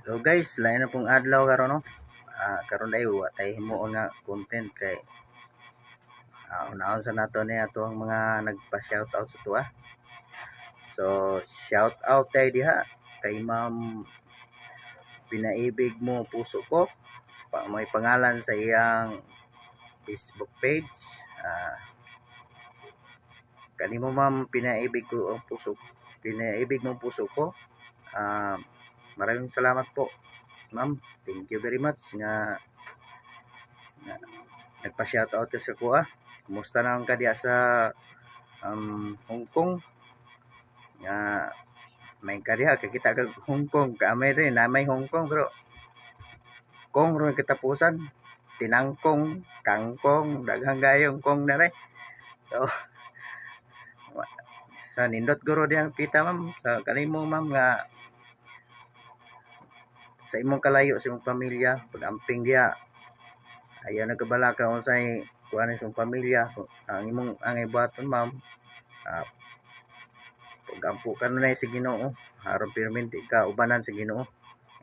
So guys, lain na pong adlaw karon no. Karon dai wa tay himuon nga content kay unaon sa nato ni ato ang mga nagpa-shoutout sa tuwa. So shout out tay diha kay Ma'am Pinaibig mo puso ko. May pangalan sa iyang Facebook page. Kanimo Ma'am Pinaibig ko ang puso. Pinaibig mo puso ko. Maraming salamat po. Ma'am, thank you very much nga nagpa-shoutout ka sa kuha. Kumusta naman ka diya sa Hong Kong? Nga may kariha kakita kag Hong Kong, kaamay rin na may Hong Kong pero Kong ron katapusan, tinangkong, kangkong, daghang gayong kong na rin. So sa nindot guro diyan kita ma'am, sa kanimo ma'am nga sa imong kalayo sa imong pamilya, pag-amping diya ayaw nagkabala ka unsay kuan sa imong pamilya, ang imong ang ibuhaton ma'am, pag-ampo ka na sa Ginoo, aron pirminti ka ubanan sa Ginoo.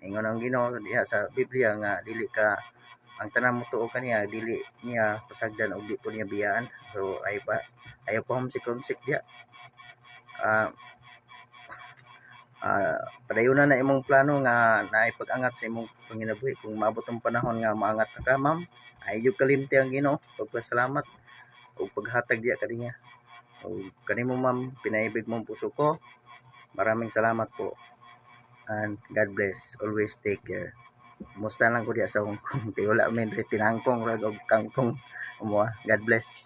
Ingon ang Ginoo diha sa Biblia nga dili ka ang tanan mo tuo kaniya dili niya pasagdan og di po niya biyaan. So ayaw pa humsik diya. Padayunan na imong plano nga naipag-angat sa imong panginabuhi. Kung maabot ang panahon nga maangat na ka ma'am, ayaw kalimti ang Ginoo. Pagpasalamat o paghatag diya kaniya. O kanimo ma'am, Pinaibig mong puso ko. Maraming salamat po. And God bless. Always take care. Musta lang ko diya sa Hong Kong. Kaya wala may tinangkong rag og kangkong. God bless.